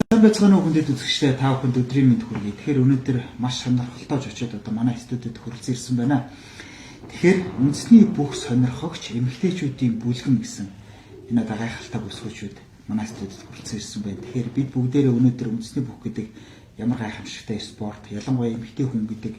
Байцгааны хүндэт үзэгчдээ та бүхэнд өдрийн мэнд хүргэе. Тэгэхээр өнөөдөр маш сонирхолтой очиод одоо манай студид хүрэлцэн ирсэн байна. Тэгэхээр үндэсний бүх сонирхогч эмэгтэйчүүдийн бүлгэн гэсэн энэ одоо гайхалтай бүсгүүчүүд манай студид хүрэлцэн ирсэн байна. Тэгэхээр бид бүгдээрээ өнөөдөр үндэсний бүх гэдэг ямар гайхамшигтай спорт, ялангуяа эмэгтэй хүн гэдэг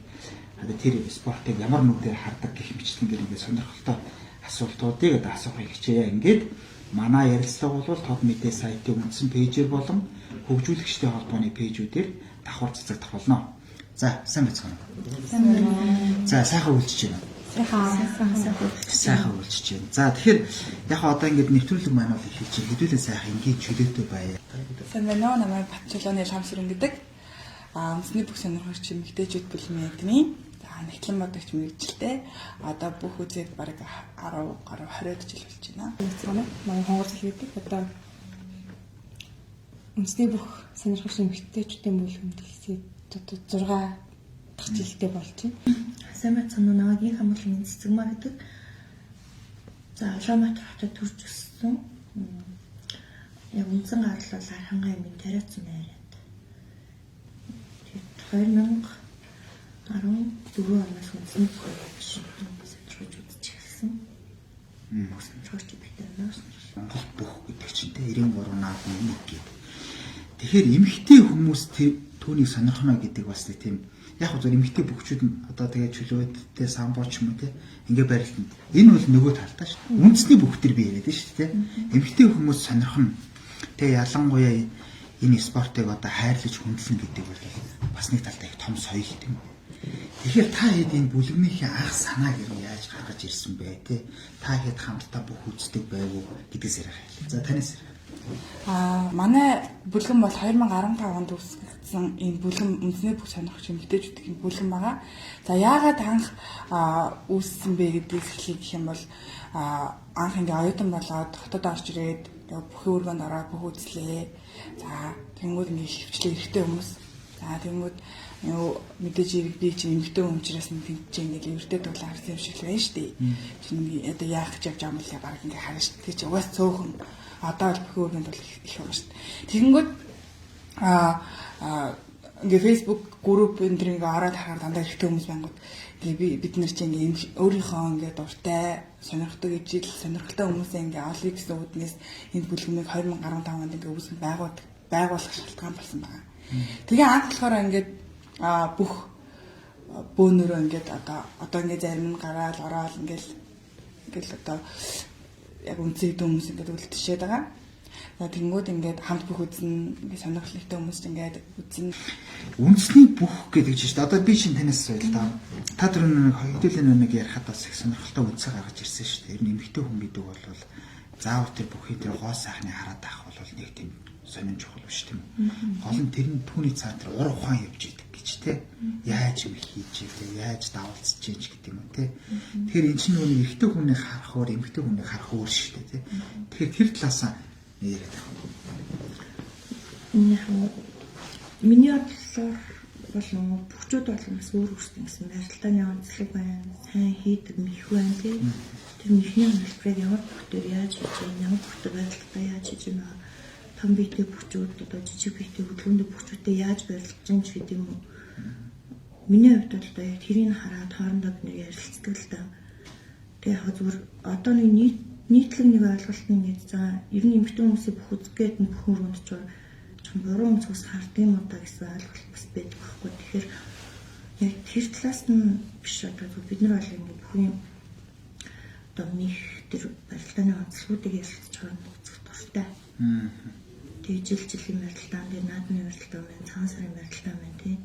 одоо тэр спортыг ямар нүдээр хардаг гэх мэтлэн ингээд сонирхолтой асуултуудыг одоо асуухыг хичээе. Ингээд манай ярилцлага бол тод мэдээ сайтын үндсэн пэйжээр болон хөгжүүлэгчдийн холбооны пэйжүүдээр давхар цацагдах болно. За, сайн байцгаана уу? За, сайхан үйлчж байна. Сайхан үйлчж байна. За, тэгэхээр яг одоо ингээд нэвтрүүлэг маань бол хийж хэдүүлээ сайхан ингээд чөлөөтэй байя. Сайн байна уу? Намайг Батчулгааны Шамсүрэн гэдэг. Үндэсний бүх сонирхогч эмэгтэйчүүд бүлгийн эдний нэгтлэн бодогч мэрэгчлээ. Одоо бүх үзээд бараг 10 гаруй 20 жил болж байна. Манай хонгор цэл гэдэг одоо үндэсний бүх сонирхогч эмэгтэйчүүдийн бүлгэнд хэлсээ 6 дахь жилдээ болж байна. Сайн байцгаана уу? Намайг хамгааллын цэцэгмаа гэдэг. За, Улаанбаатар хотод төрж өссөн. Яг үндсэн гарал бол Архангай аймгийн Тариуцсан байранд. 2014 оноос үндэсний бүх сонирхож үзэж эхэлсэн. Сонирхож байтанаас Монгол бүх гэдэг чинь 93 наад нэг гэдэг. Тэгэхээр эмэгтэй хүмүүс түүнийг сонирхно гэдэг бас тийм яг зөв эмэгтэй бүхчүүд нь одоо тэгээ чөлөөтэй самбооч юм уу те ингээ барилтанд. Энэ бол нөгөө талтай шүү. Үндэсний бүх төр би яриад шүү те. Эмэгтэй хүмүүс сонирхно. Тэгээ ялангуяа энэ спортыг одоо хайрлаж хүндлэн гэдэг бол бас нэг талтай их том соёл гэдэг юм. Тэгэхээр та хэд энэ бүлэгнийхээ анх санааг яаж гаргаж ирсэн бэ те? Та хэд хамтдаа бүх үздэг байв уу гэдгээс ярих. За танаас манай бүлгэн бол 2015 онд үүсгэгдсэн энэ бүлгэн үндэсний бүх сонирхогч эмэгтэйчүүдийн бүлгэн байгаа. За яагаад анх үүссэн бэ гэдгээс эхлэх гэх юм бол анх ингээ оюутан болоод хотод орж ирээд бүхэн өргөнд ороод бүх үзлээ. За тэнгууд ингээ хөвчлээ эрэгтэй хүмүүс. За тэнгууд мэдээж би чинь эмэгтэй хүн учраас нэг тэмцэж ингээ эрэгтэй дуулаа харсан юм шиг л байна шүү дээ. Чинь одоо яах гэж явж байгаа юм л баг ингээ харна шүү дээ. Тэг чи угаас цөөхөн одоо л бүхэн өргөнд бол их юм шүү дээ. Тэнгууд ингээ Facebook групп энэ ингээ ороод харахаар дандаа эрэгтэй хүмүүс байнгут бид нар чинь ингээ өөрийнхөө ингээ дуртай сонирхдаг ижил сонирхолтой хүмүүсээ ингээ олъё гэсэн үднээс энэ бүлгэмийг 2015 онд ингээ үүсгэн байгуулах шалтгаан болсон байна. Тэгээ анх болохоор ингээ бүх бөөнөрөө ингээ одоо ингээ зарим нь гараал ороод ингээл одоо яг үнцэг хүмүүс ингээ үлдчихээд байгаа. За тэнгууд ингээд хамт бүх үзэн ингээ сонирхолтой хүмүүс ингээд үзэн үндэсний бүх гэдэг чинь шүү дээ. Одоо би чинь танаас асууя л да. Та түрүү хэдүүлэн нэг ярихад бас их сонирхолтой үнцэг гаргаж ирсэн шүү дээ. Ер нь эмэгтэй хүн гэдэг бол заавал тэр бүхий тэр гоо сайхныг хараад авах бол нэг тийм сонин чухал биш тийм үү. Гол нь тэрний түүний цаан тэр ур ухаан явж идэг гэж те. Яаж юм хийж те, яаж давалцж ийж гэдэг юм те. Тэгэхээр энэ чинь нөгөө эрэгтэй хүнийг харах өөр эмэгтэй хүнийг харах өөр шүү дээ те. Тэгэхээр тэр талаасаа яриад байна. Миний бодлоор болон бүгчүүд болон бас өөр өөрсдөө гэсэн барилдааны онцлог байна. Сайн хийдэг мэх байна тий. Тэр мэхний хэлбэрийг ямар бүхтээр яаж хийж юм, ямар бүхтээр барилдаа яаж хийж юм аа. Том биетэй бүхчүүд одоо жижиг биетэй хөдөлгөөний бүхчүүдтэй яаж барилдаж юм ч гэдэг юм уу. Миний хувьд бол одоо яг тэрийг хараад хоорондоо бид нэр ярилцдаг л да. Тэгээ яг зүгээр одоо нэг нийтлэг нэг ойлголтны нэг за ер нь эмэгтэй хүмүүсийн бүх үзгээд нь бүх өрөөнд ч буруу өнцгөөс харддаг юм удаа гэсэн ойлголт бас байдаг байхгүй. Тэгэхээр яг тэр талаас нь биш одоо бид нар бол ингэ бүхэн одоо них тэр барилдааны онцлогуудыг ярилцж байгаа нь үзэх дуртай. Тэгээ жилийн барилдаан дээр наадмын барилдаа байна, цагаан сарын барилдаа байна тий.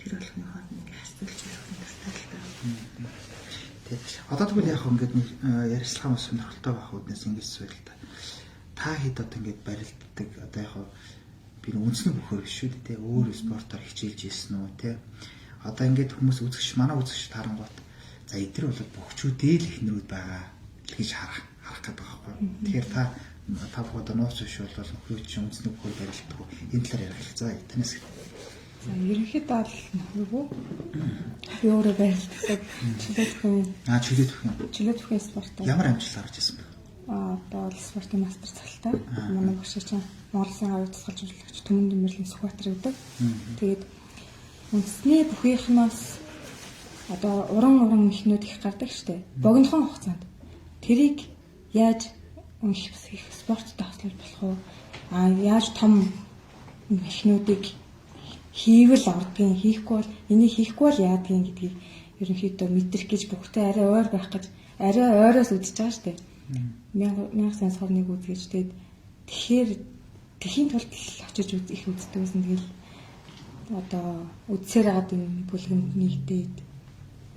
Тэр болгоны хооронд ингэ харьцуулж явах нь дуртай л да. Одоо тэгвэл яг ингээд ярилцлага маш сонирхолтой байх үднээс ингэж асууя л да. Та хэд одоо ингээд барилддаг одоо яг би үндэсний бүхөр биш шүү дээ. Өөр спортоор хичээлж ирсэн үү те. Одоо ингээд хүмүүс үзэгч манай үзэгч тарангуут за эдгээр бол бөхчүүдээ л ихнэрүүд байгаа гэж харах гэдэг байгаа байхгүй. Тэгэхээр та одоо нууц биш бол нөхрөө чинь үндэсний бүхөр барилддаг. Энэ талаар ярих. За танаас За ерөнхийдөө бол нөхрөө би өөрөө барилддаг чөлөөт бүхэн чөлөөт бүхэн спорт. Ямар амжилт гарч ирсэн бэ? одоо спортын мастер цалтай. Манай багш чинь Монголын авиг тусгалж ажиллагч Төмөн Дэмэрлийн Сүхбаатар гэдэг. Тэгээд үндэсний бүхийхнээс одоо уран ихнүүд их гардаг штеп. Богинохон хугацаанд тэрийг яаж их спорттой хослуулж болох вэ? Яаж том ихнүүдийг хийвэл авдгийг хийхгүй бол энийг хийхгүй бол яадгийг гэдгийг ерөнхийдөө мэдрэх гэж бүгдээ арай ойр байх гэж арай ойроос үзэж байгаа штеп. 1000 сансхорныг үзгэж тэгээд тэгэхээр тэхийн тулд очиж их үздэг гэсэн тэгэл одоо үдсээр хагаад энэ бүлгэнд нийтээд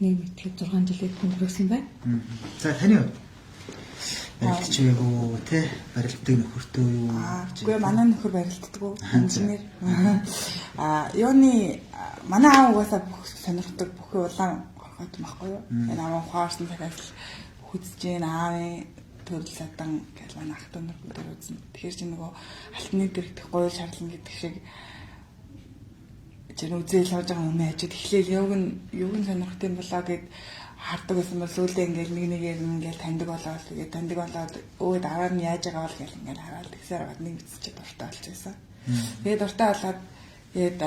нэг мэтгэж 6 жилээр өнгөрөөсөн байна. За таны хувьд барилдч байгуу те барилддаг нөхөртөө юу? Үгүй манай нөхөр барилддаг инженер. Юуны манай аав угаасаа бүх сонирхдаг бүхий улаан хот махгүй юу? Энэ аав ухаарсан цагаас хүзэж гин аавын төрөл садан гэж манай ах дүү нар үзэн. Тэгэхээр чи нөгөө алтны дэрэгдэх гоёл шаарлан гэдэг шиг чинь үзэл явж байгаа юм ажид эхлээл юуг нь сонирхт юм болоо гэд хардаг байсан бол сүүлдээ ингээл нэгээр ингээл таньдаг болоод тэгээд таньдаг болоод өө дараа нь яаж байгаа бол гэл ингээл хараад тэгсээр гад нэг бичиж дуртай болж байсан. Тэгээд дуртай болоод тэгээд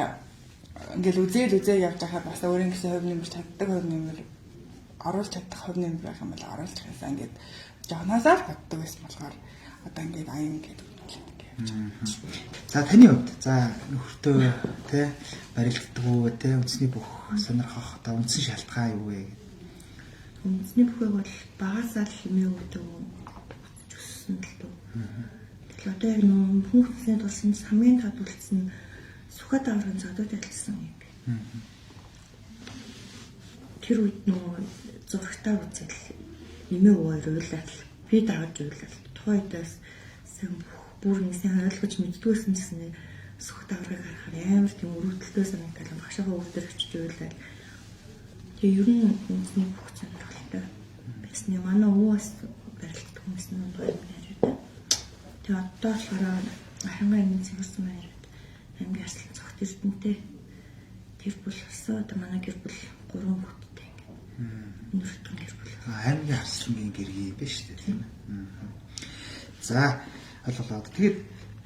ингээл үзээ явж байхад бас өөрийн гэсэн хувь нэмэр чаддаг хувь нэмэр оруулж чадах хувь нэмэр байх юм бол оруулж хайсан ингээд жогноосоор боддог байсан болохоор одоо ингээд аян гэдэг юм. За таны хувьд за нөхөртөө те барилддаг уу те үндэсний бүх сонирхох одоо үндсэн шалтгаан юу вэ? Үндэсний бүхийг бол багасаа л хэмээн өгдөг өссөн л дөө. Тэгэхээр одоо яг нөө хүүхдийн тулсан хамгийн тод үлдсэн Сүхбаат аврагын зодод ажилласан юм. Тэр үед нөө зурагтаа үзэл нэмээ уйлал би давж уйлал тухайдаас сан бүр нэг сайн ойлгож мэддгүйсэн гэсэн Сүхбаат аврагыг харахаар амар тийм өрөвдөлтөө санагдал багшаа өвдөр очиж уйлал. Тэгээ ер нь үндэсний бүх сонирхолтой байсны манай ууас барилддаг хүмүүс нь байна гэж үү. Тэгээ одоо болохоор ахангаа энэ зэмэрсэн байраад хамгийн асал цогт эрдэнтэй тэр бүл болсон. Одоо манай гэр бүл 3 хүүхэдтэй ингээд. Өнөртөн гэр бүл. Хамгийн асалгийн гэргий биш үү тийм ээ. За ойлголоо. Тэгээд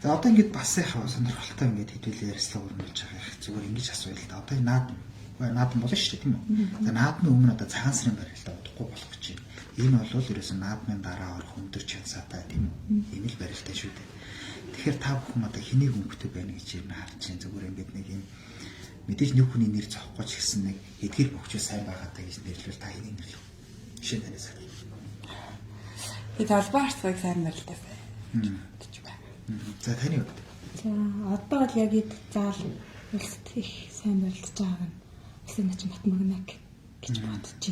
за одоо ингээд бас яг сонирхолтой ингээд хэдүүлээ ярьслаа өрнүүлж байгаа их зүгээр ингэж асууя л да. Одоо наадам болно шүү дээ тийм үү? За наадмын өмнө одоо цагаан сарын барилдаа удахгүй болох гэж байна. Энэ бол ерөөсөн наадмын дараа орох өндөр чанцаатай тийм үү? Энэ л барилдаа шүү дээ. Тэгэхээр та бүхэн одоо хэнийг өнгөтэй байна гэж юм харж чинь зүгээр ингээд нэг юм мэдээж нэг хүний нэр зовхгүй ч гэсэн нэг эдгээр бөхчөө сайн байгаатай гэж нэрлвэл та хэнийг нэрлэх вэ? Жишээ танаас. Би талбай арцгыг сайн барилдаа. За таны хувьд. За одоо л яг эд заал улсад их сайн барилдаж байгааг нь улсын начин Батмагнаг гэж бодож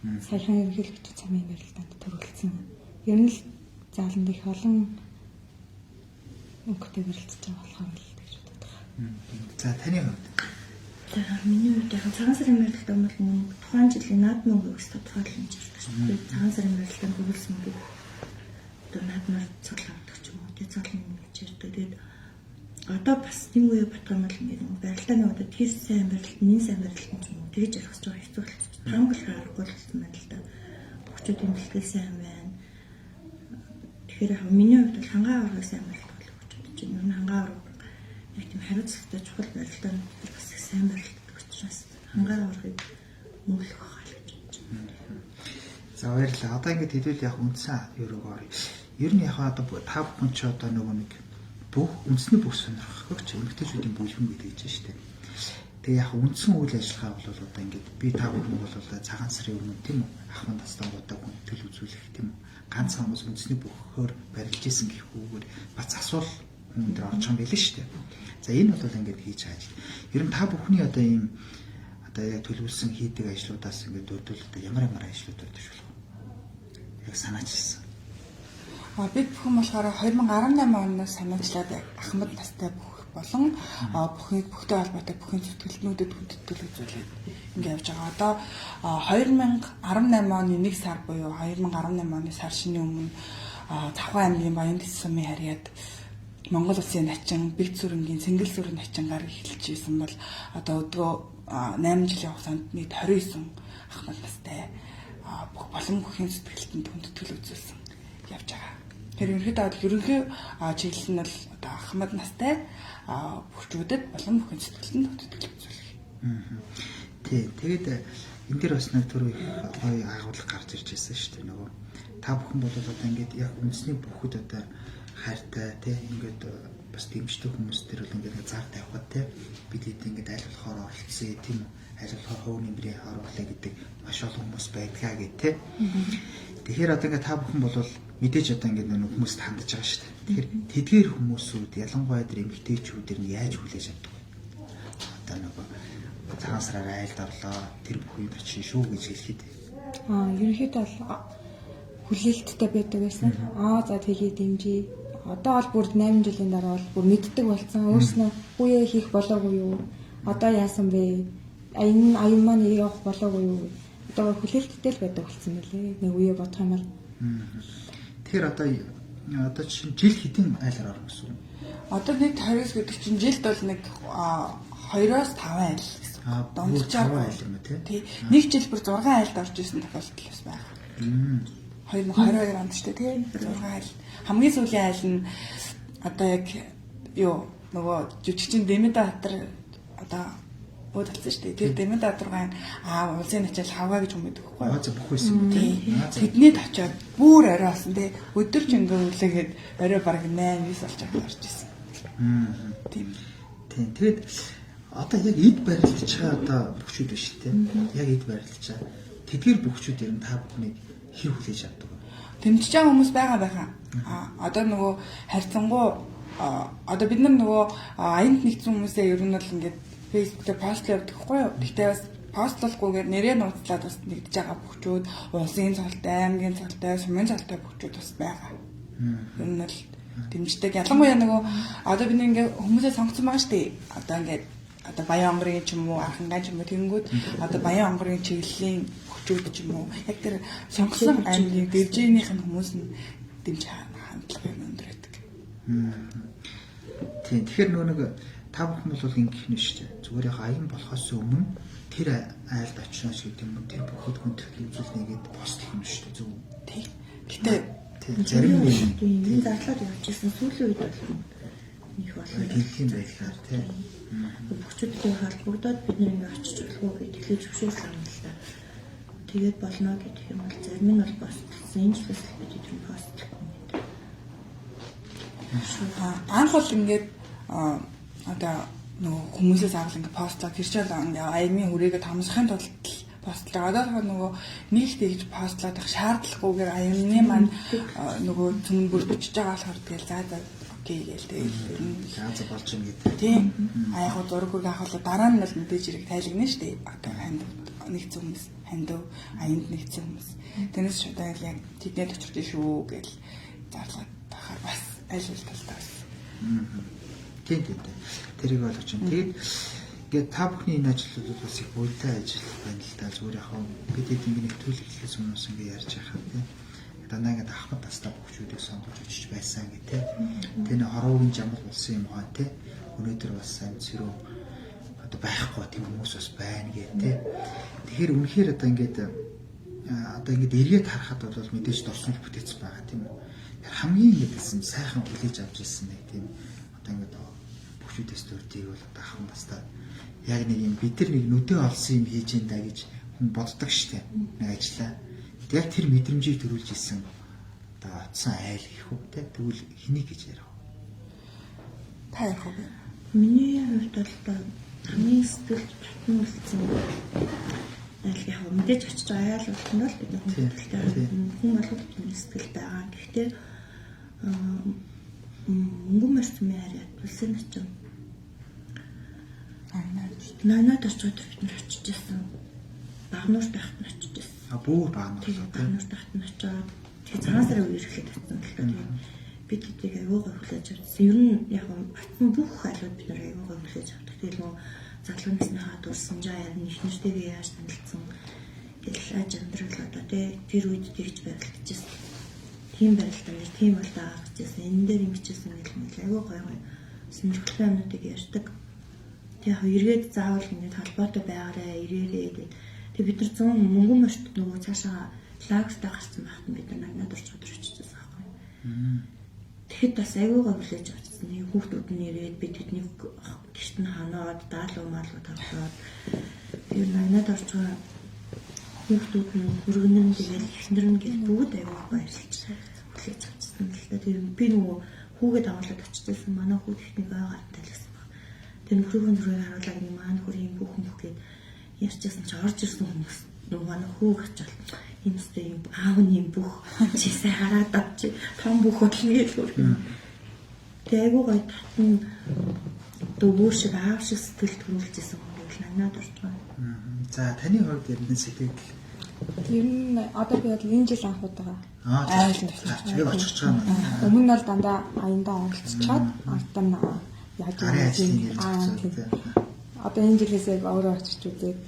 байна. Саяхан ерөнхийлөгч замын барилдаанд төрүүлсэн. Ер нь л зааланд их олон өнгөтэй барилдаж байгаа болохоор л гэж боддог. За таны хувьд. За миний хувьд яг цагаан сарын барилдаа бол тухайн жилийн наадмын өгөөс тодорхойлж байна. Тэгээд цагаан сарын барилдаанд төрүүлсэн бүх одоо наадмаар цуглаа авдаг ч юм уу. Тэгээд цуглын гэж ярьдаг. Тэгээд одоо бас тийм үе батгах юм бол ингээд барилдааны одоо тэр сайн барилт, энэ сайн барилт юм ч юм уу. Тэгж ярих гэж байгаа хэцүү болчихсон. Хамгаалахаар аргагүй болсон байна л да. Бөхчүүдийн бэлтгэл сайн байна. Тэгэхээр яг миний хувьд бол хангаа авраг сайн барилт болох гэж бодож байна. Энэ хангаа авраг яг тийм хариуцлагатай чухал барилдааны бас сайн барилт учраас хангаа аврагыг мөнгөлөх хаа л гэж бодож байна. За баярлалаа. Одоо ингээд хэдүүл яг үндсэн юуруугаар ер нь яг одоо та бүхэн ч одоо нөгөө нэг бүх үндэсний бүх сонирхогч эмэгтэйчүүдийн бүлгэн гэдэг чинь шүү дээ. Тэгээ яг үндсэн үйл ажиллагаа бол одоо ингээд би та бүхэн бол цагаан сарын өмнө тийм үү ахмад настангуудаа хүндэтгэл үзүүлэх тийм үү ганцхан хүмүүс үндэсний бүхөөр барилж исэн гэх үгээр бац асуул хүн дээр орж байгаа юм билээ шүү дээ. За энэ бол ингээд хийж байгаа ажил. Ер нь та бүхний одоо ийм одоо яг төлөвлөсөн хийдэг ажлуудаас ингээд дөрвөл одоо ямар ажлууд байдаг шүү дээ. Яг санаачилсан. Би бүхэн болохоор 2018 оноос санаачлаад ахмад настай бүх болон бүхтэй холбоотой бүхэн зүтгэлтнүүдэд хүндэтгэл үзүүлээд ингэ явж байгаа. Одоо 2018 оны 1 сар буюу 2018 оны сар шинийн өмнө Завхан аймгийн Баян-Дэс сумын харьяад Монгол Улсын начин Бэлд сүрэнгийн Цэнгэл сүрэн начингаар эхэлж исэн бол одоо өдгөө 8 жилийн хугацаанд нийт 29 ахмад настай бүх болон бүхэн зүтгэлтэнд хүндэтгэл үзүүлсэн явж байгаа. Тэгэхээр ерөнхийдөө бол ерөнхий чиглэл нь бол одоо ахмад настай бүхчүүдэд болон бүхэн сэтгэлтэнд хөтөлбөр үзүүлэх. Тий. Тэгээд энэ дээр бас нэг төрөй гоё агуулга гарч ирж байсан шүү дээ. Нөгөө та бүхэн бол одоо ингээд яг үндэсний бүхэд одоо хайртай тий ингээд бас дэмждэг хүмүүс төр бол ингээд зар тавихад тий бид хэд ингээд аль болохоор оролцсон тийм аль болохоор хувь нэмрээ харуулъя гэдэг маш олон хүмүүс байдгаа гэх тий. Тэгэхээр одоо ингээд та бүхэн бол мэдээж одоо ингээд нэг хүмүүст хандж байгаа шүү дээ. Тэгэхээр тэдгээр хүмүүсүүд ялангуяа тэр эмэгтэйчүүдэр нь яаж хүлээж авдаг вэ? Одоо нөгөө цагаан сараар айлд орлоо тэр бүх юм чинь шүү гэж хэлэхэд. Ерөнхийдөө бол хүлээлттэй байдаг байсан. За тэгээ дэмжиж. Одоо бол бүр 8 жилийн дараа бол бүр мэддэг болсон. Өөрснөө үеэ хийх болоогүй юу? Одоо яасан бэ? Энэ аян маань явах болоогүй юу? Одоо хүлээлттэй л байдаг болсон мөлий. Нэг үеэ бодох юм бол. Тэгэхээр одоо чинь жил хэдийн айлаар орно гэсэн үг. Одоо нэг 20-с гэдэг чинь жилд бол нэг 2-оос 5 айл гэсэн. Донцоор айл юм тий. Нэг жил бүр 6 айлд орж исэн тохиолдол бас байна. 2022 онд ч тийм 6 айл. Хамгийн сүүлийн айл нь одоо яг нөгөө жүжигчин Дэмэдбаатар одоо бод талсан шүү дээ. Тэр Дэмэдбаатаргийн улсын ачаал хаваа гэж хүмүүс өгөхгүй. Бүх байсан юм тий. Тэдний очоод бүр орой болсон тий. Өдөр ч ингээ үлээгээд орой бараг 8-9 болж орж исэн. Тийм. Тэгээд одоо яг эд барилч одоо бүхчүүд биш тий. Яг эд барилч. Тэдгээр бүхчүүд ер нь та бүхнийг хэр хүлээж авдаг вэ? Тэмцэж байгаа хүмүүс байгаа. Одоо нөгөө харьцангуй одоо бид нар нөгөө аянд нэгдсэн хүмүүсээ ер нь бол ингээд Facebook дээр постлоо явуулдаг хгүй юу. Гэхдээ бас постлолгүйгээр нэрээ нууцлаад бас нэгдэж байгаа бүхчүүд, улсын цолтой, аймгийн цолтой, сумын цолтой бүхчүүд бас байгаа. Ер нь бол дэмждэг. Ялангуяа нөгөө одоо бид ингээд хүмүүсээ сонгоцсон байгаа шүү дээ. Одоо ингээд одоо Баян онгорын ч юм уу, Архангай ч юм уу тэнгүүд одоо Баян онгорын чиглэлийн бүхчүүд ч юм уу яг тэр сонгосон аймгийн дэржээнийх нь хүмүүс нь дэмж хандлагыг өндөр байдаг. Тийм. Тэгэхээр нэг та бүхэн бол ингэх нь шүү дээ. Зүгээр яг аян болохоос өмнө тэр айлд очноос гэдэг юм тэр бүхэд хүндэтгэл үзүүлнэгээд постлох юм шүү дээ. Зөв. Тийм. Гэтэ зарим нэг зарлаад явж ирсэн сүүлийн үед бол их болоо хэлхийн байдлаар тийм. Бүхчүүдтэй холбогдоод бид нэг очиж болох уу гэж хэлж өгшүүлсэн юм л да. Тэгээд болно гэдэг юм бол зарим нь бол постлсон. Энэ ч бас бид тэр постлох юм гэдэг. Анх бол ингээд одоо нөгөө хүмүүсээс авал ингээд постлоо тэр чинь ингээд аягмын хүрээгээ томсохын тулд постлоо. Одоо нөгөө нийт тэгж постлоод их шаардлагагүйгээр аягмны маань нөгөө цөм бүр бичиж байгаа болохоор тэгэл заа окей гээл тэгэл зааза болж юм гэдэг. Тийм. Яг гоо зургийг авахлаа дараа нь л мэдээж хэрэг тайлгна шүү дээ. Одоо нэгцэн хүмүүс хандив аянд нэгцэн хүмүүс. Тэрнээс шууд яг тэдний очирч шүү гээл зарлаад тахаар бас аль аль талаас. Тийм. Тэрийг ойлгож байна. Тэгээд ингээд та бүхний энэ ажил бол бас их буйтай ажил байна л да. Зүгээр яг бидэд ингэ нэвтрүүлэхлээс өмнөөс ингэ ярьж байхад тийм. Дандаа ингээд ахмад тастаа бүхчүүдийг сонгож очиж байсан гэх тийм. Тэр хороогийн жамбал болсон юм хаа тийм. Өнөөдөр бас амцэрөө одоо байхгүй тийм хүмүүс бас байна гэх тийм. Тэгэхээр үнэхээр одоо ингээд эргээд харахад бол мэдээж дорсмол бүтээсэн байгаа тийм үү. Хамгийн ингэсэн сайхан хүлээж авч ирсэн нэг тийм одоо ингээд бүхчүүдээс төрдгийг бол одоо ахмад тастаа яг нэг юм бид нар нэг нүдээ олсон юм хийж энэ даа гэж хүн боддог штеп. Нэг ажиллаа. Яг тэр мэдрэмжийг төрүүлж исэн одоо атсан айл гэх үү те тэгвэл хэнийг гэж ярих вэ? Та ярих уу? Миний хувьд бол хамгийн сэтгэл татмалцсан айл яг мэдээж очиж айл болсон бол бид хүмүүсттэй хүн болгоны сэтгэл байгаа. Гэхдээ мөнгөн марцны хараад улсын очив. Нанад очоод бид нар очиж ирсэн. Багнуур тахт нь очиж ирсэн. Бүр багнуур тахт нь очоод тэгээ цагаан сарын үеэр ирэхэд татсан л дээ. Бид тэдийг аюугаа хүлээж авсан. Ер нь яг батсан бүх айлууд бид нар аюугаа хүлээж авдаг. Тэгээ нөө залуунасныхаа дурсан жаа ярь нэшнэртэйгээ яаж танилцсан гэл аж амьдрал одоо тэр үед тэгж барилдажсэн. Тийм барилдаа тийм бол байгаа гэжсэн. Энэ дээр ингэжсэн гэл аюу гоё сонирхолтой юмнуудыг ярьдаг. Тэгээ хоёргээд заавал ингэ холбоотой байгаарэ ирээрээ гэдэг. Тэгээ бид нар 100 мөнгөн мөрт нөгөө цаашаа лагстай гарсан байхад бид нар надад орч очиж байсан байхгүй. Тэгэхэд бас аюугаа хүлээж авчихсан. Нэг хүүхдүүд нь ирээд бид тэдний гişт нь ханаад даалуу маалуу тавьлаад тэр надад орж байгаа хүүхдүүд нь өргөнөн тэгээд эхнэр нь гэл бүгд аюугаа баярлж хүлээж авчихсан л да. Тэр би нөгөө хүүгээд аваад очижсэн манай хүү техник байгаад талсан баг. Тэр нөхрийн зүрхийг харуулаад нэг маань хөрийн бүхэн бүхгээд ярьчихсан чи орж ирсэн хүмүүс нөгөө манай хүү гачаал энэ өстэй юм аавны юм бүх чисээ хараад авчи том бүх хөтлөгээд хөргөн. Тэгээ айгуу гоё татна дөвөө шиг аав шиг сэтгэл төрүүлжсэн хүмүүс надад орж байгаа. За таны хувьд ярина сэтгэл. Ер нь одоо би бол энэ жил анх удаа айлд яг очих гэж байгаа. Өмнө нь бол дандаа аяндаа оролцчиход артан яаж юм одоо энэ жилээсээ өөрөө очиж үзээд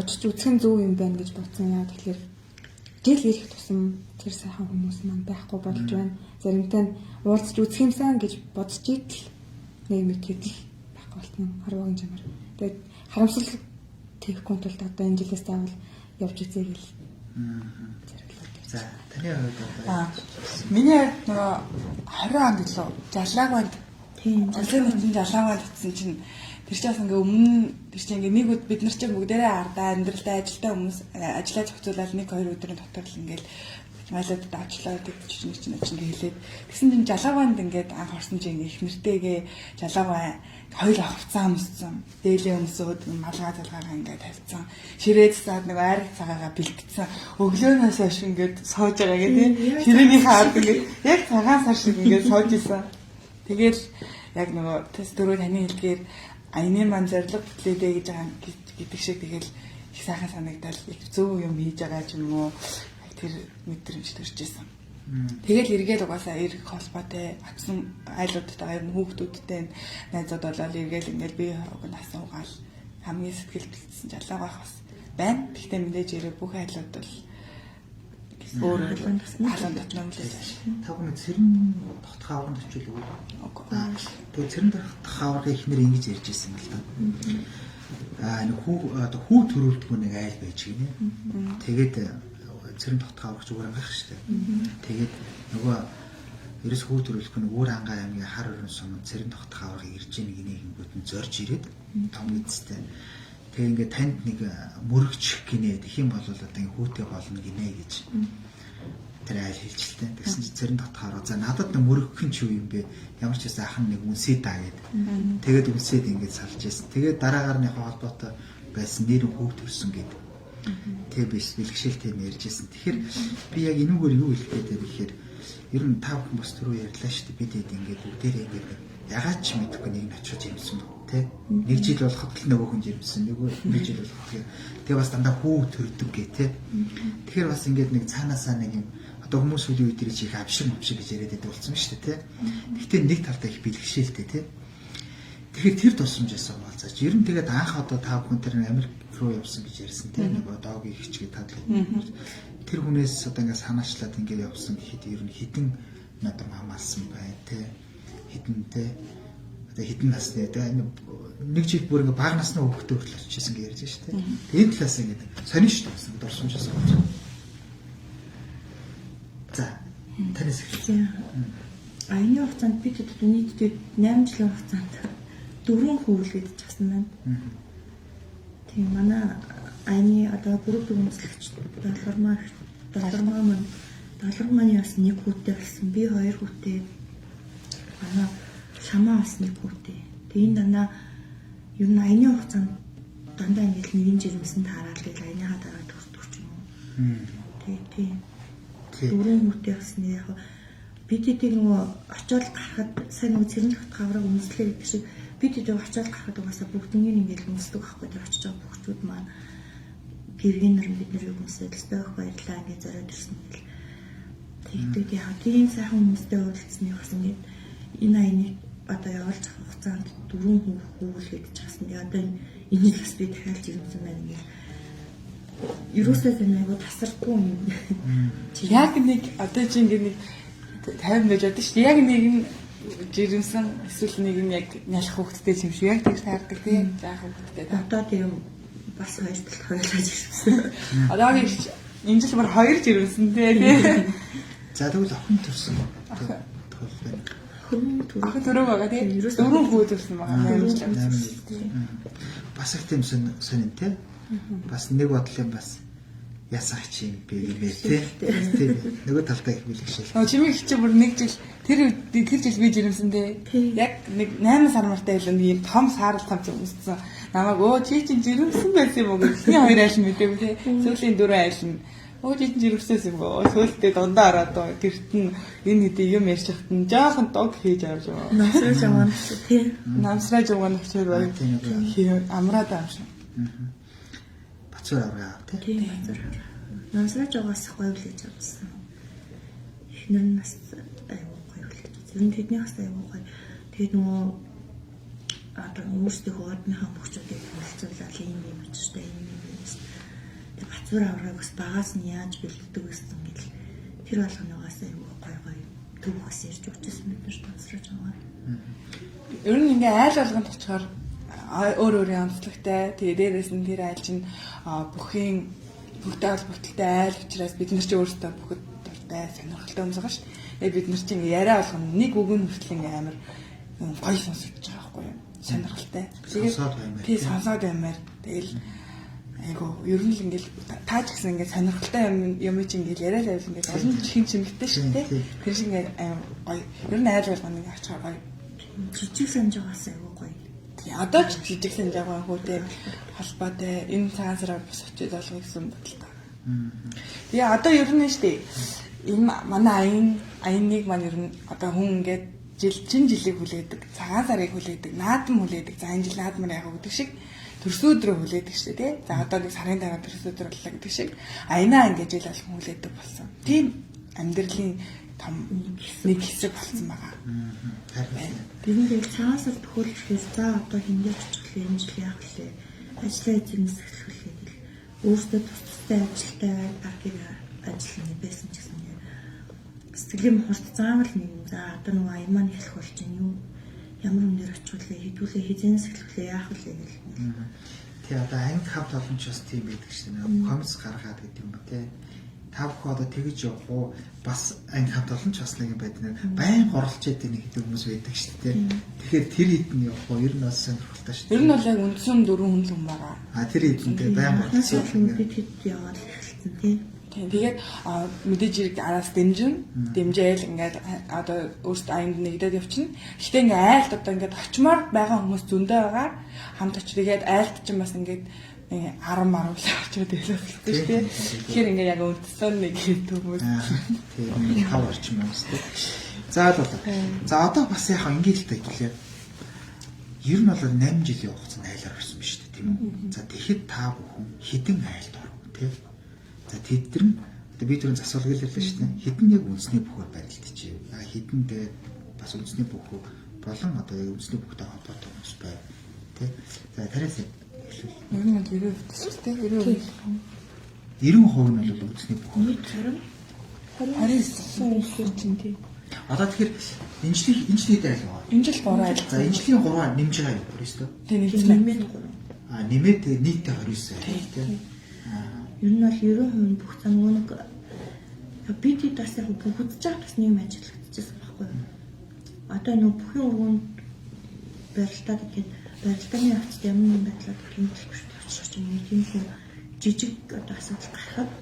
очиж үзэх нь зөв юм байна гэж бодсон. Яа тэгэхээр жил ирэх тусам тэр сайхан хүмүүс маань байхгүй болж байна. Заримтай нь уулзч үзэх юмсан гэж бодож идэл нэг мэдэхэд л байхгүй болтон харваагийн чамаар. Тэгээд харамсал тэхгүй тулд одоо энэ жилээс таавал явж үзье гэл. За таны хувьд миний нөгөө 20 онд илүү жалааганд Тийм. Олон нийтийн жалааганд утсан чинь тэр чинь бас ингээ өмнө тэр чинь ингээ нэг бид нар чинь бүгдээрээ ардаа амьдралдаа ажилдаа хүмүүс ажиллаж зохицуулаад 1-2 өдрийн дотор л ингээл майлаад даачлаад чинь ингээ хэлээд тэгсэн чинь жалааганд ингээд анх орсон чинь ингээ их нэртэйгээ жалаагаа хоёул авцсан өмссөн дээлээ өмсөөд малгай залгаагаа ингээд тавьсан ширээд цаад нэг айраг цагаагаа бэлтгэсэн өглөөнөөс хойш ингээд сууж байгаа гэдэг ширээний хаад ингээд яг цагаан сар шиг ингээд сууж исэн. Тэгэл яг нөгөө тест дөрөв таны хэлдгээр аяны маань зориг бүтлээдэ гэж байгаа гэдэг шиг тэгэл их сайхан санагдал их зөв юм хийж байгаа ч юм уу тэр мэдрэмж төрж исэн. Тэгэл эргээл угаасаа эрх холбоотой авсан айлуудтайгаа ер нь хүүхдүүдтэй найзууд болоод эргээл ингээл бие хоог нь асан угаал хамгийн сэтгэл бэлтсэн жалаа байх бас байна. Гэхдээ мэдээж ирээ бүх айлууд бол өөр халуун татна юм лээ. та бүхэн цэрэн тогтох аврагт очил үү? Тэгээ цэрэн тогтох аврагын ихнэр ингэж ярьж ирсэн л да. Нэг хүү төрүүлдэггүй нэг айл байж гинэ. Тэгээд цэрэн тогтох аврагч зүгээр ангах штэ. Тэгээд нөгөө ерөөс хүү төрүүлэх нь өөр ангаа аймгийн хар өрн сум цэрэн тогтох аврагыг ирж ийн гинэ гингүүд нь зорж ирээд том эцтэй. Тэгээ ингээд танд нэг мөрөгч гинэ тэгэх юм бол одоо ингэ хүүтэй болно гинэ гэж тэр айл хэлжэлтэй. Тэгсэн чи цэрэн дотохоор за надад нэг мөрөгх нь ч юу юм бэ? Ямар ч байсан ахын нэг үнсээ даа гэд. Тэгээд үнсээд ингээд салж ийсэн. Тэгээд дараагаар нь холбоотой байсан нэр хүүхд төрсөн гэд. Тэгээ биш бэлгшээлтэй ярьж ийсэн. Тэгэхээр би яг энүүгээр юу хэлэх гээд байхээр ер нь та бүхэн бас түрүү ярьлаа шүү дээ. Бид ингээд бүгдээрээ ингээд ягаад ч мэдэхгүй нэг нь очиж юмсан тэ. Нэг жил болоход л нөгөө хүн жимсэн. Нэг жил болоход тэгээ бас дандаа хүү төрдөг гэ тэ. Тэгэхээр бас ингээд нэг цаанаасаа нэг юм одоо хүмүүс үеийн үед их авшиг гэж яриад байдаг болсон шүү дээ тэ. Гэхдээ нэг талдаа их бэлгшээлтэй тэ. Тэгэхээр тэр тусламжаас болцооч. Ер нь тэгээд анх одоо та бүхэн тэр Америк руу явсан гэж ярьсан тэ. Нөгөө доогийн ихчгээ тадлаа. Тэр хүнээс одоо ингээд санаачлаад ингээд явсан гэхэд ер нь хідэн надад хамаалсан бай тэ. Хідэнтэй одоо хідэн насны тэ нэг жил бүр ингээ бага насны хүүхдээ хүртэл очижсэн гэж ярьж шүү дээ. Тэгээд энэ талаас ингээ сонин шүү дээ. Дурсамжаас болж байна. За танаас эхэлье. Аяны хугацаанд бид нийтдээ 8 жилийн хугацаанд 4 хөвлөд часан байна. Тийм манай аяны одоо бүрэг өмслөгч доллар маань бас нэг хүүтэй болсон. Би 2 хүүтэй. Манай шамаа бас нэг хүүтэй. Тэгээ энэ дандаа ер нь аяны хугацаанд дандаа ингээл нэгэн жирэмсэн таараад л аяныхаа дараа төгсдөг ч юм уу. Тийм. Дөрөв хүүтэй басны яг бид эдийг нөгөө очиод гарахад сайн нөгөө цэрэн тогтох авраг өмслээ гэдэг шиг бид эдийг очиод гарахад угаасаа бүгднийг ингээл өмсдөг байхгүй тэр очиж байгаа хүүхдүүд маань гэргийн нар бид нэрийг өмсөд өстой байх баярлаа гэж зориод ирсэн гэл. Тэгдэг яг тийм сайхан хүмүүстэй уулзсны бас ингээд энэ аяны одоо явуулж авах хугацаанд 4 хүүхэд часан. Тэгээ одоо энэ бас би дахиад ирсэн байна ингээд. Ерөөсөө нэг тасардгүй юм. Яг нэг одоо чи ингээд нэг 50 байж одоо шүү. Яг нэг нь жирэмсэн эсвэл нэг нь яг нялх хөвгттэй юм шиг яг тэр таардаг тийм заах хөвгттэй. Одоо тийм бас хоёр талд хоёулаа жирэмсэн. Одоо энэ жил бүр 2 жирэмсэн тийм. За тэгвэл охин төрсөн. Хүн төрөг. Дөрөв байгаа тийм. Дөрөв хүү төрсөн байгаа. Бас их тийм сонинтэй. Бас нэг бодлын бас ясах чинь би имээ тийм. Нөгөө талдаа их бэлгшээл. Чимээ чи бүр нэг жил тэр жил би жирэмсэн дээ. Яг нэг 8 сар мартай илүү нэг юм том саарл хамт өмссөн. Намайг чи чинь жирэмсэн байсан юм уу гэж ихний хоёр айл мэдээв тий. Сүүлийн дөрөв айл нь чи чинь жирэмсэн юм уу? Сүүлдээ дундаа ороод гэрт нь энэ хэдий юм ярьж хахад нь жоохон дог хийж авч байгаа. Намсраж аваад тий. Намсраж аваад нөхцөл бай. Амраад аав шиг. Бацуур аваа тий. Бацуур. Намсраж аваас гоё л гэж бодсон. Эхнэр нь бас аюу гоё л гэж. Ер нь тэдний хас аюу гоё. Тэгээд нөгөө одоо өөрсдийнхөө ордныхаа мөхчүүдийг хэлцүүлээд юм очтой юм юм. Тэгээд бацуур авраг бас багаас нь яаж бэлддэг гэсэн гэл тэр болгоногоос аюу гоё төв бас ирж өгчсэн бид нар намсраж аваа. Ер нь ингээ айл болгонд очихоор өөр өөрийн онцлогтой. Тэгээ дээрээс нь тэр айл чинь бүгдээ холбогдолтой айл учраас бид нар ч өөрсдөө бүгд дуртай сонирхолтой хүмүүс байгаа шүү дээ. Тэгээ бид нар чинь яриа болгоно нэг үгэн хүртэл ингээ амар гоё сонсогдож байгаа байхгүй юу? Сонирхолтой. Тэгээ сонсоод баймаар тэгэл айгу ер нь л ингээл тааж гэсэн ингээ сонирхолтой юм чинь ингээл яриа лавл ингээ олон чихэн чимэгтэй шүү дээ. Тэр шиг ингээ гоё. Ер нь айл болгоно ингээ очихоор гоё. Жижиг санаж байгаас айгу гоё. Одоо ч жижиг санаж байгаа хөөтэй холбоотой энэ цаасраа бас очиж олох гэсэн бодлоо. Тэгээ одоо ер нь шүү дээ. Энэ манай аяныг маань ер нь одоо хүн ингээд жилийг хүлээдэг, цагаан сарыг хүлээдэг, наадам хүлээдэг. За энэ жил наадмаар яг гэдэг шиг төрсөдрөө хүлээдэг шүү дээ, тий. За одоо нэг сарын дараа төрсөдөр боллоо гэдэг шиг аянаа ингээд жил алхан хүлээдэг болсон. Тийм амьдралын том нэг хэсэг болсон байгаа. Тэгвэл цаасаар төхөөлөхгүй за одоо хиндэж очихлаа энэ жил яах вэ? Ажлаа эзэмс эхлүүлээ гэл өөртөө тустай ажилтай паркийг ажиллана байсан ч гэсэн сэтгэлийн хурд заавал нэг за одоо нэг аян маань эхлэх болж байна юу? Ямар өндөр очиулээ хэдүүлээ хизээс эхлүүлээ яах вэ гэл. Тэгээ одоо анги хавт олонч бас тийм байдаг шүү дээ. Коммент гаргаад гэдэг юм ба тий. Та бүхэн одоо тэгэж явах уу? Бас анги хавт олонч бас нэг юм байдаг. Байн горолч яадаг нэг хэдэн хүмүүс байдаг шүү дээ. Тэгэхээр тэр хэдэн явах уу? Ер нь бас сонирхолтой шүү дээ. Ер нь бол яг үндсэн 4 хүн л юм байгаа. Тэр хэдэнтэй байн горолч бид хэд яваад эхэлсэн тий. Тэгээд мэдээж хэрэг араас дэмжээл ингээд одоо өөртөө аянд нэгдээд явчихна. Гэхдээ ингээд айлт одоо ингээд очимоор байгаа хүмүүс зөндөө байгаа. Хамт очив тэгээд айлт ч юм бас ингээд 10 маруул очиод байлаа шүү дээ. Тэгэхээр ингээд яг үндсэн нэг хүмүүс. Тийм хав орчим юм шүү дээ. За одоо бас яг ингээд л таглаа. Ер нь бол 8 жилийн хугацаанд айлаар орсон биз дээ тийм үү? За тэгэхэд та бүхэн хэдэн айлд оров тийм? За тэд нар одоо би түрүүн засвалгал хэллээ шүү дээ. Хэдэн яг үндэсний бүхөөр барилдчихив. Хэдэн дээр бас үндэсний бүхөө болон одоо үндэсний бүхтэй холбоотой хүмүүс байв. Тэ. За тараас хэлвэл ер нь 90% тийм 90% нь бол үндэсний бүхөө. 29% чинь тийм. Одоо тэгэхээр энэ жилийн айл байгаа. Энэ жил 3 айл. За энэ жилийн 3 нэмж байгаа юм байна шүү дээ. Тийм нэмээд 3. Нэмээд нийтдээ 29 тийм. Ер нь бол 90% бүх зам нэг бид бас яг бүгдж байгаа бас нэг ажиллагдчихсан байхгүй юу? Одоо нөгөө бүхэн өргөнд барилтаа гэдэг барилтаны авцд ямар нэгэн байдлаар тийм болохгүй шүү дээ. Очиж юм тийм хүн жижиг одоо асуудал гарахад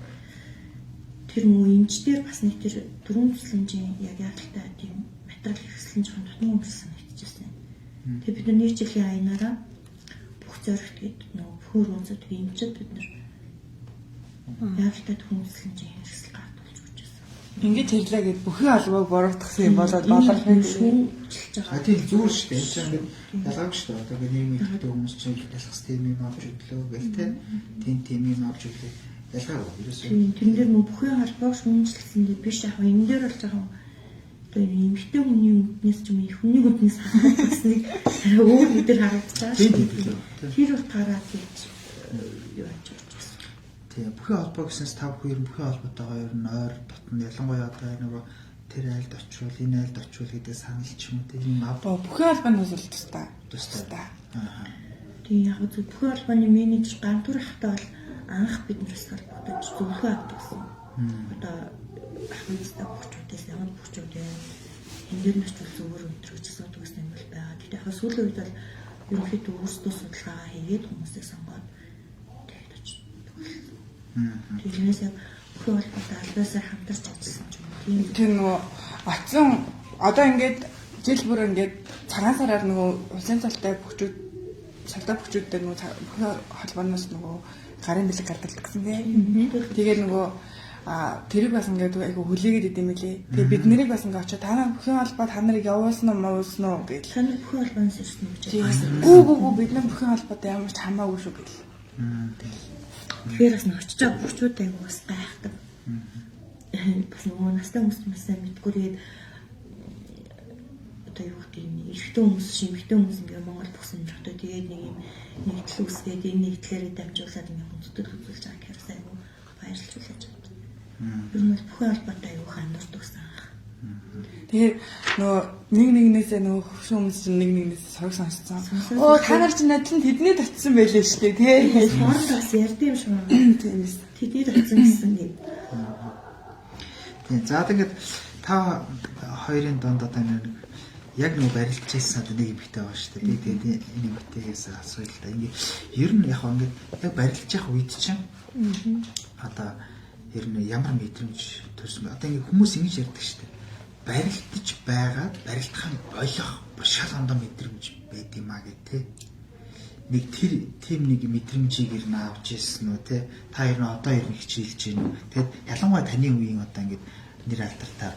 тэр нөгөө эмч дээр бас нэг тэр дөрвөн төслийн яг яалттай тийм материал хэрэгслийн жоохон тутмын өмссөн нэгтчихсэн. Тэгээ бид нар нэг жилийн аянаараа бүх зорилт гэдэг нөгөө бүхэн өргөнцөд эмчэд бид нар яалттай хүмүүсийн хэрэгсэл гардуулж үзсэн. Ингээд хэллээ гэд бүхэн албаг буруутгасан юм болоод боолохын шүүмжилж байгаа. Тийм зүгээр шүү дээ. Энэ чинь ялгаагүй шүү дээ. Одоо нийгмийн ихтэй хүмүүс чинь ялгах систем юм авч өдлөө гэл тийм юм авч өдлөө. Ялгаагүй ерөөсөө. Тэрэн дээр нөө бүхэн албаг шүүмжилсэндээ биш яг энэ дээр бол жоохон одоо эмэгтэй хүний үднээс ч юм их хүний үднээс харагдсан нэг өөр үдээр харагдаж байгаа шүү дээ. Тэр утгаараа тийж юу аж байна. Тэгээ бүхэн холбоо гэсэнс та бүхэн бүхэн холбоотойгоо ер нь ойр дотн ялангуяа одоо нөгөө тэр айлд очивол энэ айлд очивол гэдэг санал ч юм уу тийм ав. Бүхэн албаны бол тустай. Тийм яг зөв бүхэн албаны менежер гантур ахтай бол анх бид нараас холбогдож зөвлөгөө авдаг гэсэн. Одоо ахмадтай бүхчүүдээс ямар бүхчүүд вэ? энэ дээр нь ч бол өөр өдрөж асуудаг гэсэн юм бол байгаа. Гэтэл яг сүүлийн үед бол ерөнхийдөө өөрсдөө судалгаа хийгээд хүмүүсийг сонгоод тэгээд очдог. Тэрнээс яг бүхэн холбоотой албаасаар хамтарч ажилласан ч юм уу. Тэр нөгөө оцсон одоо ингээд жил бүр ингээд цагаан сараар нөгөө улсын цалтай бүхчүүд дээр нөгөө бүхэн холбооноос нөгөө гарын бэлэг гадалдаг гэсэн тийм. Тэгээд нөгөө тэрийг бас ингээд айгу хүлээгээд идэм билээ. Тэгээд бид нарыг бас ингээд очиж та нар бүхэн холбоо та нарыг явуулсан уу мовуулсан уу гэж. Та нар бүхэн холбооноос ирсэн үү гэж. Гүү бид нар бүхэн холбоотой ямар ч хамаагүй шүү гэл. Тэгэхээр бас очиж байгаа бүхчүүд айгу бас гайхдаг. Бас нөгөө настай хүмүүс мэдгүй тэгээд одоо юу гэдэг нь эрэгтэй хүмүүс шимэгтэй хүмүүс ингээд Монгол бүсэн жогтой тэгээд нэг юм нэгдэл үсгээд энэ нэгдлэрээ дамжуулаад ингээд хүндэтгэл хөдөлж байгаа гэхээр айгу баярлж үлээж байна. Ер нь бүхэн холбоотой айгу хандурдаг гэсэн. Тэгэхээр нөгөө нэгнээсээ нөгөө хөвшин хүмүүс чинь нэгнээс сорог сонсцсон. Оо та нар чинь надлан тэдний татсан байлээ шүү дээ тий. Хооронд бас ярьд юм шиг байна. Тийм ээ. Тэдний татсан гэсэн юм. Тийм. За тэгээд та хоёрын донд одоо нэг яг нэг барилж ирсэн одоо нэг эмэгтэй байгаа шүү дээ. Би тэгээд энэ эмэгтэйгээс асууя л да. Ингээ ер нь яг ингээд яг барилж явах үед чинь одоо ер нь ямар мэдрэмж төрсөн бэ? Одоо ингээ хүмүүс ингэж ярьдаг шүү дээ. Барилдаж байгаад барилдахын болох шал ондоо мэдрэмж байд юм а гэх тээ. Нэг тийм нэг мэдрэмжийг ер нь авч ирсэн үү те? Та ер нь одоо ер нь хичээлж байна уу? Тэгэд ялангуяа таны үеийн одоо ингээд нэр алдартай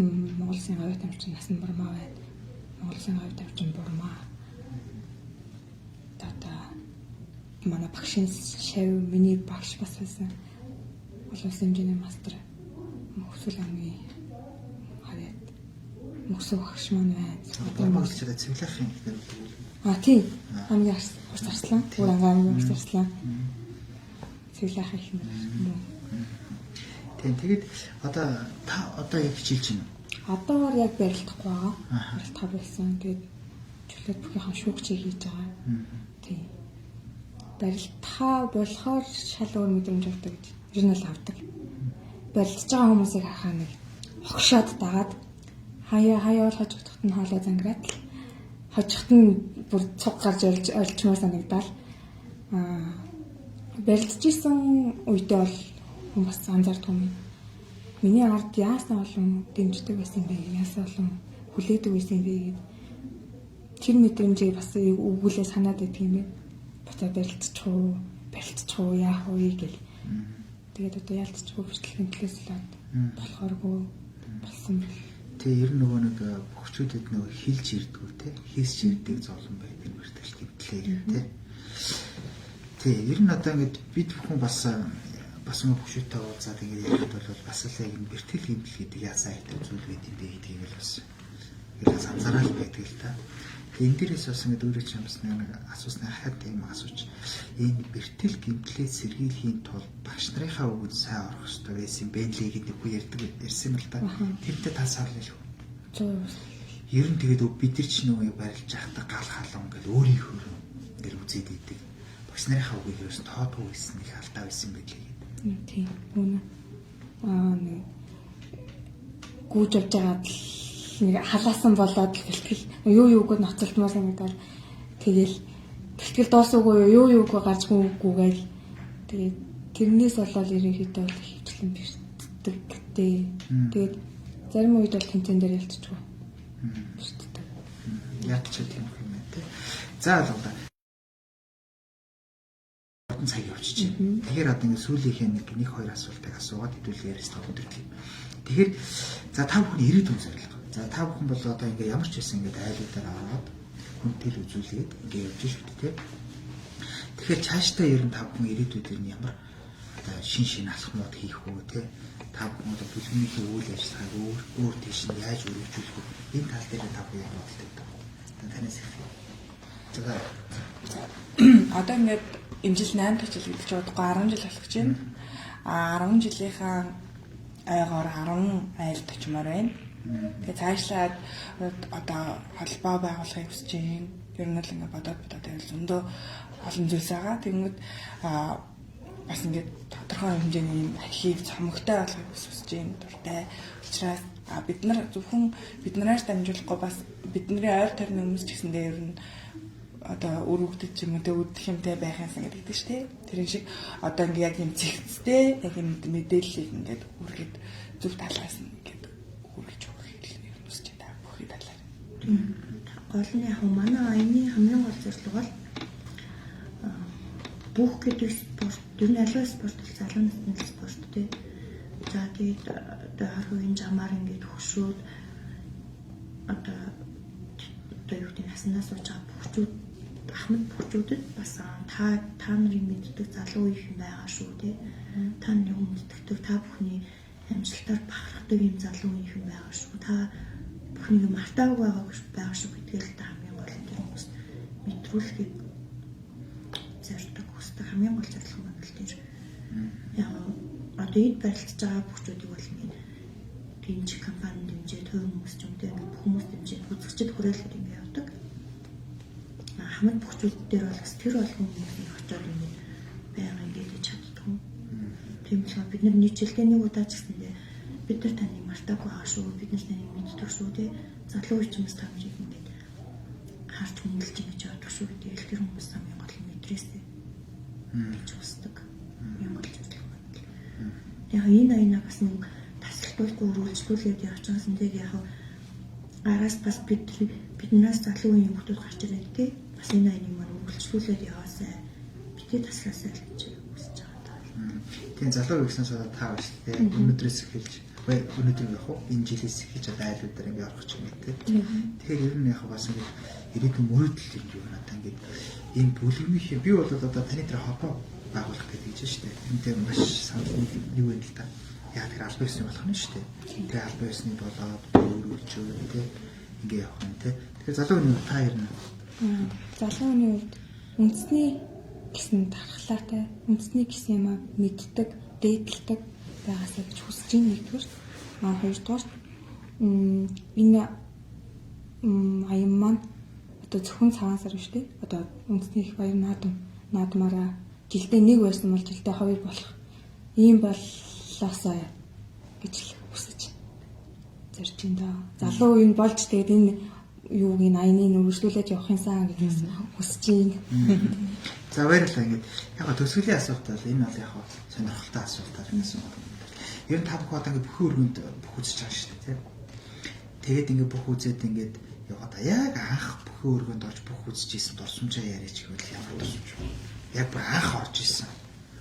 Монгол Улсын говь тамирчин Насан Бурмаа байна. Монгол Улсын говь тамирчин Бурмаа. Тата манай багшийн шав миний багш бас байсан. Олон улсын хэмжээний мастер Мөхсөл ангын хараад Мөхсөл багш маань байна. одоо монголчуудад цэвлэхийн гэдэг. Тийм. Хамгийн хурц арслан. Өөр ангийн хурц арслан. Цэвлээх их юм. Тийм. Тэгээд одоо та одоо яг хичээлж байна уу? Одоогоор яг барилдахгүй байгаа. Барилдах байсан. Тэгээд чөлөөт бүхнийхээ шүүгчийг хийж байгаа. Тийм. Барилдахаа болохоор шал өөр мэдрэмж авдаг гэж ер нь л авдаг. Барилдаж байгаа хүмүүсийг харахаа нэг хогшоод дагаад хаяа хожигдохт нь хоолой зангираад хожигт нь бүр цуг гарч олчмаар санагдал. Барилдаж исэн үедээ бол бас анзаардаг юм. Миний ард яасан олон дэмждэг байсан бэ? Яасан олон хүлээдэг байсан бэ гэдэг тэр мэдрэмжийг бас өгүүлээ санаад байдаг юм байна. Бацаа барилдчих уу яах вэ гэл. Тэгээд одоо яалтчихгүй бичлэгийн төлөөс л болохооргүй болсон бэл. Тэгээ ер нь нөгөө нэг бөхчүүдэд нөгөө хилж ирдгүү те хийсч ирдэг зовлон байдаг мэртэл гэмтлээ те. Тэгээ ер нь одоо ингээд бид бүхэн бас нэг бөхчүүтэй уулзаад ингээд яриад бол бас л яг энэ бэртэл гэмтэл гэдэг яасан айтан зүйл байд юм бэ гэдгийг л бас ингээд анзаараад байдаг л та. Энэ дээрээс бас ингээд өөрөө ч юм бас нэг асуусны хахад юм асууч. Энэ бэртэл гэмтлээ сэргийлэхийн тулд багш нарынхаа өгөөд сайн орох хэрэгтэй байсан юм бэ лээ гэдэг үгүй ярьсан юм л та. Тэрнтэй та саарлаа л. Ер нь тэгээд бид нар ч нөгөө барилж явахдаа гал халуун гэдэг өөрийнхөө ингээд үзээд идэг. Багш нарынхаа өгөөд ерөөс тоодгүй байсан их алдаа байсан байл гэдэг. Тийм. Үнэ. Нэг гүйж явж байгаад нэг халаасан болоод бэлтгэл юу ноцолтмоор санагдаад тэгэл бэлтгэл дуусаагүй юу гарч гүйгээл тэгээд тэрнээс болоод ерөнхийдөө бол хөвчлэн бэртдэг гэдэг. Тэгээд зарим үед бол тэмцэн дээр ялцчихгүй. Бэртдэг. Яг ч тийм юм байна те. За л цаг явчих чинь. Тэгэхээр одоо ингэ сүүлийнхээ нэг 2 асуултыг асуугаад хэдүүлгээр яриас та өдөрлөе. Тэгэхээр за та бүхэн ирээдүйн зорилго. За та бүхэн бол одоо ингэ ямар ч байсан ингэ айлуудаар аваад хүнтэл үзүүлээд ингэ явж шүү дээ. Тэгэхээр цаашдаа ер нь та бүхэн ирээдүйд нь ямар одоо шин алхмууд хийх үү те. Та бүхэн одоо бүлгэрийнхээ үйл ажиллагааг өөр тийш нь яаж өргөжүүлэх вэ? Энэ тал дээр та бүхэн боддог. Танаас их. За Одоо ингээд энэ жил 8 дахь жил гэж бодохгүй 10 жил болох гэж байна. 10 жилийнхаа айгаар 10 айлд очимоор байна. Тэгээ цаашлаад одоо холбоо байгуулахыг хүсэж байна. Ер нь л ингээд бодоод байвал зөндөө олон зүйлс байгаа. Тэгмэд бас ингээд тодорхой хэмжээний юм ахийг цомогтой болгохыг хүсэж байна дуртай. Учираас бид нар зөвхөн биднээс дамжуулахгүй бас бидний ойр тойрны хүмүүс ч гэсэндээ ер нь одоо үр хөвгдөд ч юм уу үүдэх юмтай байх юмсан гэдэг шүү дээ. Тэрэн шиг одоо ингээ яг юм зэгцтэй яг юм мэдээллийг ингээд үргээд зөв талаас нь ингээд үргэж өгөх хэлний хүмүүс ч та бүхий талаар. Гол нь яг манай аяны хамгийн гол зорилго бол бүх гэдэг спорт, ер нь аливаа спорт бол залуу насны спорт тий. За тэгээд одоо харахын жамаар ингээд хөшөөд одоо юу гэдэг наснаас сууж байгаа бүхчүүд ахмад бүхчүүдэд бас та нарын мэддэг залуу их юм байгаа шүү тий. Та нарын мэддэг та бүхний амжилтаар бахархдаг юм залуу их юм байгаа шүү. Та бүхнийг мартаагүй байгаа шүү гэдгээр л та хамгийн гол нь хүмүүс мэдрүүлэхийг зорддог хүсдэг хамгийн гол зорилго маань л тэр. Яг одоо эд барилдаж байгаа бүхчүүдийг бол ингээд дэмж компани дэмжээ төв хүмүүс ч юм дээ бүх хүмүүс дэмжээ үзэгчд хүрээлэхэд ингээд явдаг. Хамт бүхчүүд дээр бол бас тэр болгон хүмүүсийн очоод ингээд байнга ингээд чаддаг. Тийм болохоор бид нар нийтдээ нэг удаа ч гэсэндээ бид нар таныг мартаагүй байгаа шүү. Бид нар таныг мэддэг шүү тий. Залуу хүмүүс тамжиг ингээд харж хүндэлж ингэж явдаг шүү гэдэг л тэр хүмүүс хамгийн гол мэдрээстэй. гэж хүсдэг. Юм бол зөвлөх байна. Яг энэ аяна бас нэг тасалтуулгүй үргэлжлүүлээд явж байгаас нэг яг араас бас биднээс залуу үеийн хүмүүс гарч ирээд тий. Бас энэ аяныг маань үргэлжлүүлээд яваасай. Бидний таслаасай л гэж хүсэж байгаа даа. Тийм залуу гэснээс та ба шүү дээ. Өнөөдрөөс эхэлж өнөөдөр яг энэ жилээс эхэлж одоо айлуудаар ингэ орох юм тий. Тэгэхээр ер нь яг бас ингэ ирээдүйн мөрөдөл юм байна. Та ингэ энэ бүлгэмийн би бол одоо таны дээр холбоо байгуулах гэдэг чинь шүү дээ. Энд дээр маш санал юу вэ л та. Яг тэр албан ёсны болох нь шүү дээ. Тэгээ албан ёсны болоод өөрчлөлт тий. Ингээ явах юм тий. Тэгэхээр залуу хүний та ер нь залуу хүний үед үндэсний гэсэн дархлаатай, үндэсний гэсэн юм мэддэг, дээдлдэг байгаасаа гэж хүсэж байна нэгдүгээр. Хоёрдугаар энэ аян маань одоо зөвхөн цагаан сар биш тий. Одоо үндэсний их баяр наадмаараа жилдээ 1 байсан бол жилдээ 2 болох. Ийм боллоосаа гэж хүсэж зорж байна. Залуу үе нь болж тэгээд энэ юуг энэ аяныг үргэлжлүүлээд явах юмсан гэж хүсэж байна. За баярлалаа ингэж яг төсвөлийн асуулт бол энэ бол яг сонирхолтой асуултаар юмсан байна. Ер нь та бүхэн одоо ингэ бүхэн өргөнд бүх үзэж байгаа шүү дээ тий. Тэгээд ингэ бүх үзээд ингэ яваад яг анх бүхэн өргөнд орж бүх үзэжсэн дурсамжаа яриач гэвэл ямар дурсамж вэ? Яг бүр анх орж исэн.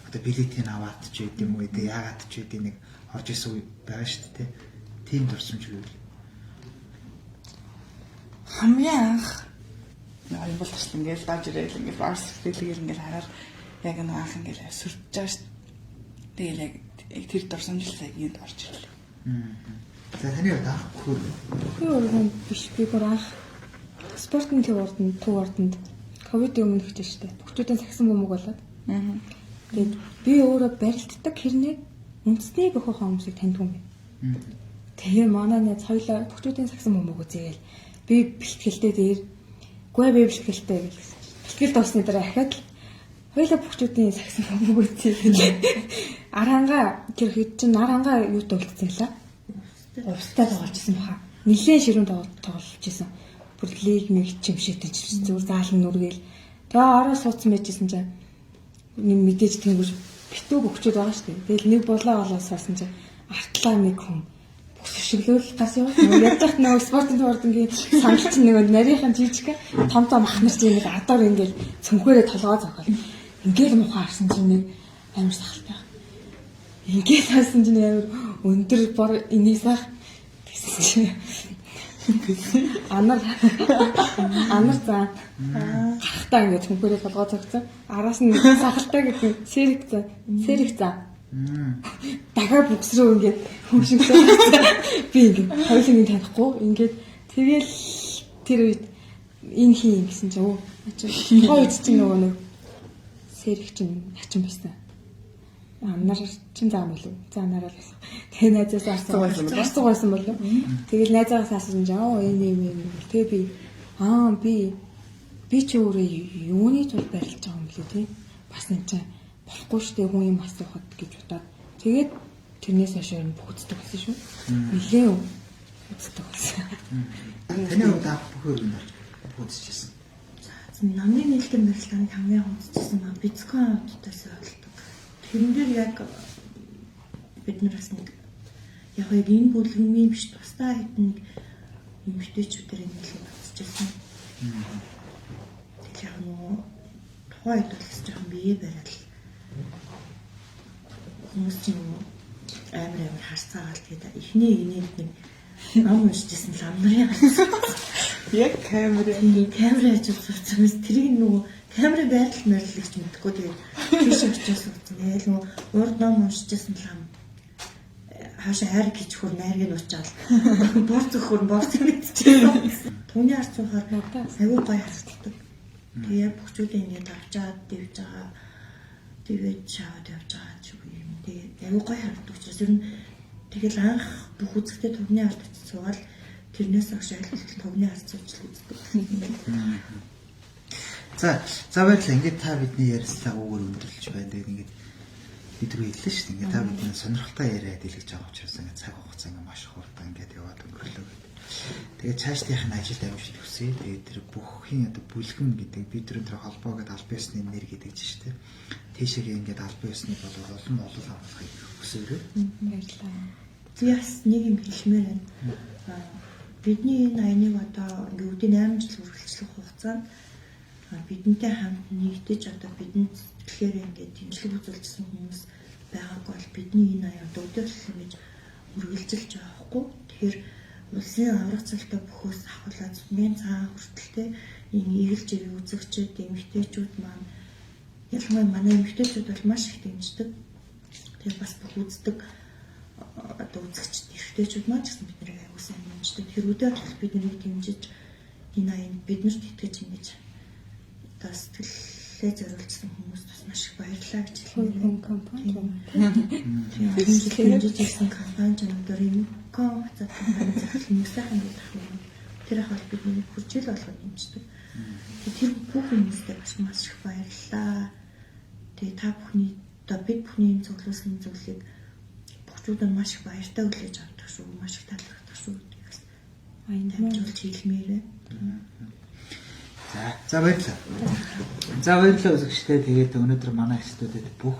Одоо билетийг аваад ч үгүй юм уу дээ яагаад ч үгүй нэг орж исэн үе байгаа шүү дээ тий. Тийм дурсамж юу вэ? Хамгийн анх яг бол тааш ингээл давж ирээл ингээл барс хэлгээр ингээл хараад яг нэг анх ингээл сүрж байгаа шүү. Тэгэл яг тэр дурсамжлал яг энд орж ирлээ. За таны удаа бүхэн өргөнд биш би бүр анх спортын төв ордонд ковидын өмнө хэвчээ штэ. Бүгдүүдэн сагсан бөмбөг болоод. Тэгээд би өөрөө барилддаг хэрнээ үндэсний бохоо хүмүүсийг таньдаг юм байна. Тэгээ манай найз хоёлаа бүгдүүдэн сагсан бөмбөг үзээгээл би бэлтгэлтэй дээр гүй би бэлтгэлтэй гэж. Бэлтгэл дуусны дараа ахаад хоёлаа бүгдүүдийн сагсан бөмбөг үзээгээл арангаа тэр хэд чин арангаа юутай үлдсэн лээ. Устай тоглолжсэн баха. Нилийн ширүүн тоглолжсэн. Бүр лиг нэг чимшээтэй зүгээр заалан нүргээл. Тэгээ ороо суудсан байжсэн чинь нэг мэдээж тэнгуү битүү бөхчүүд байгаа шүү дээ. Тэгэл нэг болоо суусан чинь артлаа нэг хүн шиглүүл гас яваа. Яг захт нэг спортын туурдангийн санал чинь нэг нарийнхан жижиг том ах нар чинь нэг адаар ингээл цөмхөрөө толгоо зогоол. Ингээл мухаа харсан чинь нэг амар сахалтай. Ингээл харсан чинь амар өндөр бор инээсах гэсэн чинь Амар заа. Гарахтаа ингээд цөмхөрөө толгой цогцсон. Араас нь сахалтай гэдэг сэрэг заа. Дахиад бүксрөө ингээд хөшигтэй. Би ингээд хоёулын танихгүй. Ингээд тэгэл тэр үед энэ хийн гэсэн чинь өө. Хоёр чинь нөгөө нэг сэрэг чинь ачин байсан. Нар чин заа мөлөө. За нараа л. Тэгээ найзаас асуусан болов. Тэгэл найзаас асуусан жаа энэ юм. Тэгээ би чи өөрөө юуны тул барилж байгаа юм лээ тий. Бас нэг чинь болохгүй шүү дээ хүн юм асуухад гэж бодоод тэгээд тэрнээс хойш ер нь бүх үздэг болсон шүү. Нилээ үздэг болсон. Таны хувьд анх бүхээр юм болж үзчихсэн. Намны нээлтийн барилгааны хамгийн анх үзчихсэн ба бицкон аудитаас болдог. Тэрэн дээр яг бид нар бас нэг яг энэ бүлгэмийн биш тусдаа хэдэн эмэгтэйчүүдээр нэлээд үзчихсэн. Тэгэхээр яг нөгөө тухайн үед бол жоохон бие бариад хүмүүс чинь амар харцаагаал тэгээд эхний инээд нэг ном уншижсэн л амнарын Яг камер ажил сууцсан. Тэрийг нөгөө камер байрлал мэрлэгч мэдхгүй тэгээд тийш очиж сууцсан. Яг нөгөө урд ном уншижсэн л ам хаашаа хайр гэж хөр найргийг уучаал. Борц өхөр мэдчихсэн. Түүний ард сухаар аюу гой харагддаг. Тэгээ бүгчүүдээ ингээд авчаад дэвж байгаа. Тэгээд шаваад явж байгаа ч юм. Тэгээ аюу гой харагддаг учраас ер нь тэгэл анх бүх үзэгтэй төвний ард очиж суугаад тэрнээс хойш айлтгал төвний ард сууж үздэг. За баярлалаа. Ингээд та бидний ярьслаа уугаар өндөрлөж байна. Тэгээд ингээд бид түрүү хэллээ шүү дээ. Ингээд та бидний сонирхолтой яриа дэлгэж байгаа учраас ингээд цаг хугацаа ингээд маш хурдан ингээд яваад өнгөрлөө. Тэгээд цаашдынх нь ажилд амжилт хүсье. Тэгээд тэр бүххийн одоо бүлгэн гэдэг бид тэр холбоо гэдэг албан ёсны нэр гэдэг чинь шүү дээ. Тийшээ ингээд албан ёсныг бол олон амлахыг хүсэвэрээ. Баярлалаа. Би бас нэг юм хэлмээр байна. Бидний энэ аяныг одоо ингээд үүдийн 8 жил үргэлжлэх хугацаанд бидэнтэй хамт нэгдэж одоо бидэнд тэгэхээр ингээд дэмжлэг үзүүлсэн хүмүүс байгаагүй бол бидний энэ аяа өдөртөл ингэж үргэлжилж явахгүй. Тэгэхээр улсын аврах цалтай бүхөөс ахуулаад сүмийн цагаан хүртэлтэй энэ эгэлж үзэгчид эмэгтэйчүүд маань ялангуяа манай эмэгтэйчүүд бол маш их дэмждэг. Тэгээд бас бүх үздэг одоо үзэгчд эрэгтэйчүүд маань ч гэсэн бид нарыг аягүй сайн дэмждэг. Тэр өдөртөл бид нарыг дэмжиж энэ аянд биднэрт итгэж ингэж одоо сэтгэлээ зориулсан хүмүүс бас маш их баярлалаа гэж хэлмээр компани. Тэгээд дэмжижсэн компани өнөөдөр Имкон хацаа компани захирал нэгсайхан гэж ахна. Тэр ахал бидний хүржил болгоод дэмждэг. Тэр бүх хүмүүстээ бас маш их баярлалаа. Тэгээд та бүхний одоо бид бүхний энэ цуглуулсан зүйлийг бүгдүүд нь маш их баяртай хүлээж авдаг шүү. Маш их талархдаг шүү гэдгийг бас дамжуулж хэлмээрээ. За баярлалаа. За баярлалаа үзэгчдээ. Тэгээд өнөөдөр манай студид бүх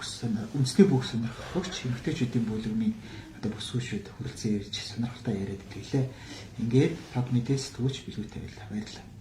үндэсний бүх сонирхогч эмэгтэйчүүдийн бүлгэмийн одоо бүсгүйчүүд хүрэлцэн ирж сонирхолтой яриад ирлээ. Ингээд паб мэдээс төвч билгүүтэй байлаа. Баярлалаа.